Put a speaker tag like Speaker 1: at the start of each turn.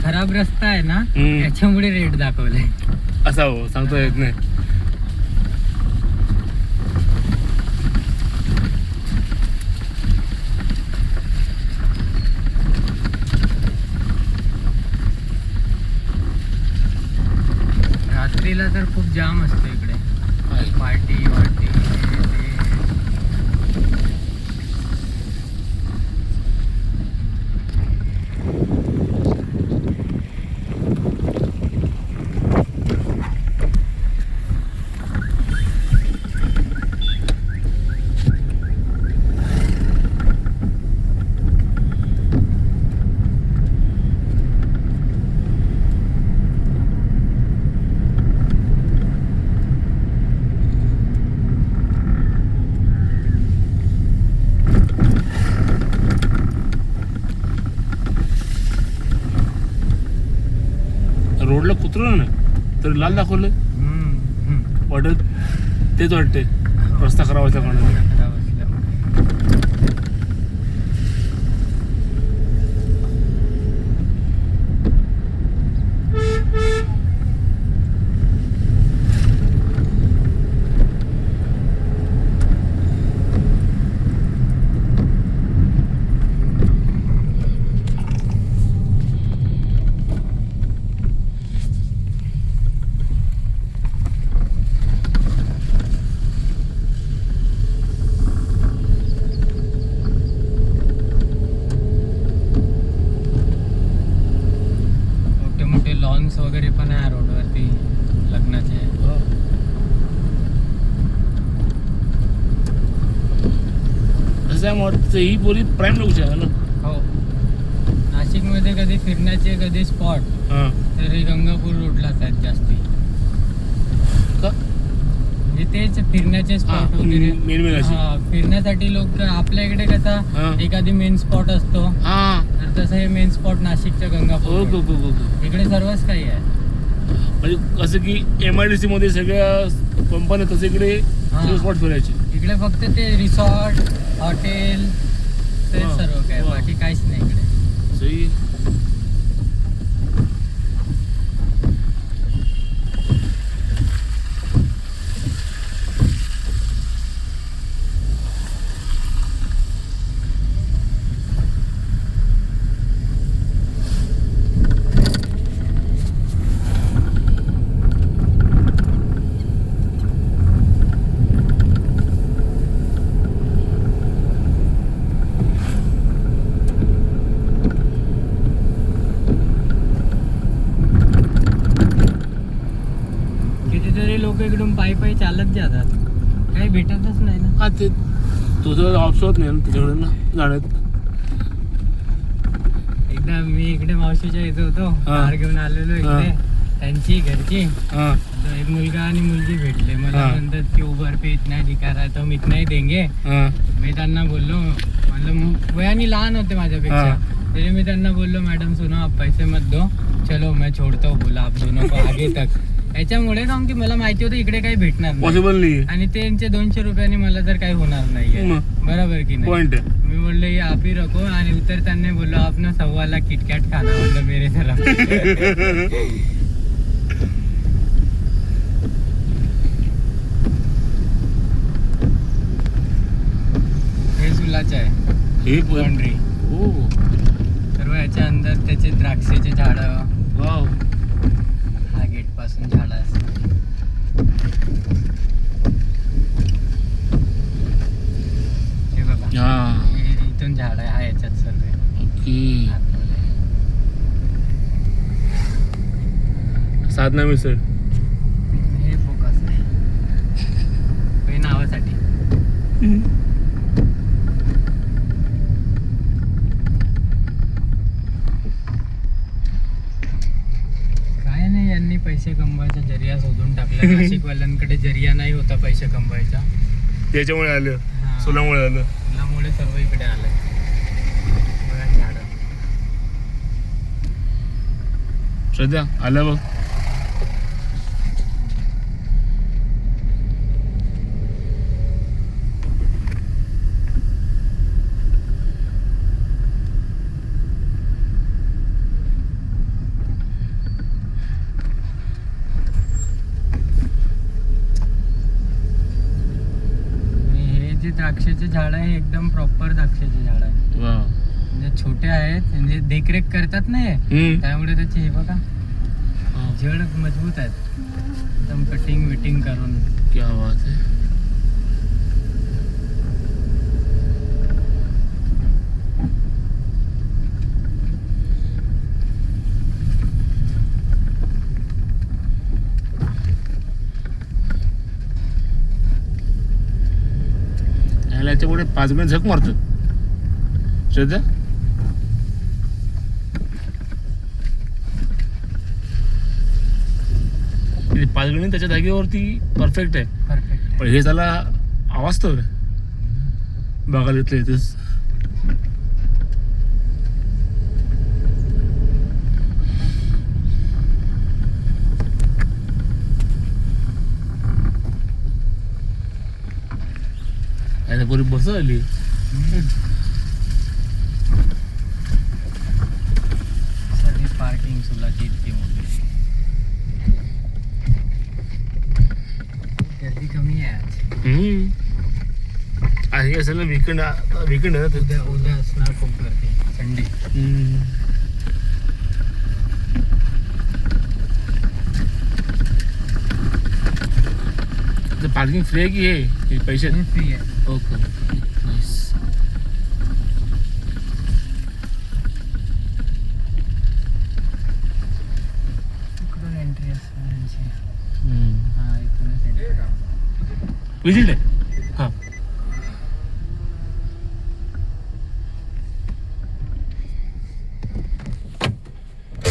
Speaker 1: खराब रस्ता आहे ना त्याच्यामुळे रेट दाखवलाय.
Speaker 2: असा हो सांगता येत नाही.
Speaker 1: रात्रीला तर खूप जाम असतो इकडे. पार्टी वार्टी
Speaker 2: रोडला कुत्रं ना तर लाल दाखवलं वाटत तेच वाटते रस्ता खराब असल्या कारणाने.
Speaker 1: खराब असल्यामुळे. मोठे लॉन्स वगैरे पण आहे रोडवरती लग्नाचे.
Speaker 2: असं वाटतं ही बोली प्राईम लोकची आहे ना.
Speaker 1: हो, नाशिकमध्ये कधी फिरण्याचे कधी स्पॉट तर हे गंगापूर रोडलाच आहेत जास्ती. म्हणजे तेच फिरण्याचे स्पॉट वगैरे. फिरण्यासाठी लोक आपल्या इकडे कसा एखादी मेन स्पॉट असतो तर तसं हे मेन स्पॉट नाशिकच्या गंगापूर इकडे सर्वच काही आहे.
Speaker 2: म्हणजे असं की MIDC मध्ये सगळ्या कंपन्या तसं इकडे स्पॉट फिरायचे.
Speaker 1: इकडे फक्त ते रिसॉर्ट हॉटेल ते सर्व काय, बाकी काहीच नाही इकडे.
Speaker 2: सही.
Speaker 1: कितीतरी लोक इकडून पायी पायी चालत जातात, काही भेटतच नाही ना.
Speaker 2: हा ते तुझं ऑप्शन नाही ना तुझ्याकडे ना जाण्यात.
Speaker 1: एकदा मी इकडे मावशीच्या इथे होतो, कार घेऊन आलेलो इकडे. त्यांची घरची एक मुलगा आणि मुलगी भेटले मला. म्हणतात की उबर पे इतना दिखा रहा तो हम इतना ही देंगे. मी त्यांना बोललो, मतलब वयाने लहान होते माझ्यापेक्षा, तरी मी त्यांना बोललो मॅडम सुनो आप पैसे मत दो, चलो मैं छोड़ता हूँ बोला आप दोनों को आगे तक. याच्यामुळे कारण की मला माहिती होतं इकडे काही भेटणार नाही,
Speaker 2: पॉसिबल नाही,
Speaker 1: आणि त्यांचे 200 रुपयाने मला तर काही होणार नाहीये. बरोबर की नाही.
Speaker 2: पॉइंट.
Speaker 1: मी बोललो ये आप ही रखो, आणि उतरताना बोललो आप ना 1.25 लाख किटकॅट खाना बोललो मेरे तरफ. हे सुलाच आहे
Speaker 2: हे
Speaker 1: बाउंड्री.
Speaker 2: हो
Speaker 1: सर्व याच्या अंदर त्याचे द्राक्षाचे झाड.
Speaker 2: वाव.
Speaker 1: हा गेट पासून झाड असतात. हे बघा इथून झाड आहे, हा याच्यात सर्व.
Speaker 2: ओके. साधना मिसळ
Speaker 1: हे फोकस आहे काही नावासाठी. काय नाही, यांनी पैसे कमवायचा जरिया शोधून टाकला. नाशिकवाल्यांकडे जरिया नाही होता पैसे कमवायचा,
Speaker 2: त्याच्यामुळे आलं, सोलामुळे आलं.
Speaker 1: सोलामुळे सर्व इकडे आलंय. बघा झाड.
Speaker 2: श्रद्धा आलं बघ.
Speaker 1: द्राक्षाचे झाड आहे एकदम प्रॉपर द्राक्षाचे झाड आहे.
Speaker 2: वा.
Speaker 1: म्हणजे छोटे आहेत म्हणजे देखरेख करतात ना हे.
Speaker 2: हम्म.
Speaker 1: त्यामुळे त्याचे हे बघा
Speaker 2: हा.
Speaker 1: जड मजबूत आहेत एकदम कटिंग विटिंग करून.
Speaker 2: क्या बात है. याच्या पुढे 5 मिनिट झक मारतो श्रद्धा. ते 5 मिनिट त्याच्या जागेवरती परफेक्ट आहे.
Speaker 1: परफेक्ट.
Speaker 2: पण हे त्याला आवाज तर बघायला येतलं इथेच. पूरी बस आली.
Speaker 1: सगळी पार्किंग सुलाची इतकी मोठी. गर्दी कमी आहे आज.
Speaker 2: आणि असेल ना वीकेंड आहे ना.
Speaker 1: उद्या असणार खूप गर्दी संडे.
Speaker 2: पार्किंग फ्री आहे की हे पैसे.
Speaker 1: फ्री आहे.
Speaker 2: Okay nice.
Speaker 1: इकडून एंट्री असणार यांची. हा इथूनच एंट्री.
Speaker 2: विजिट आहे.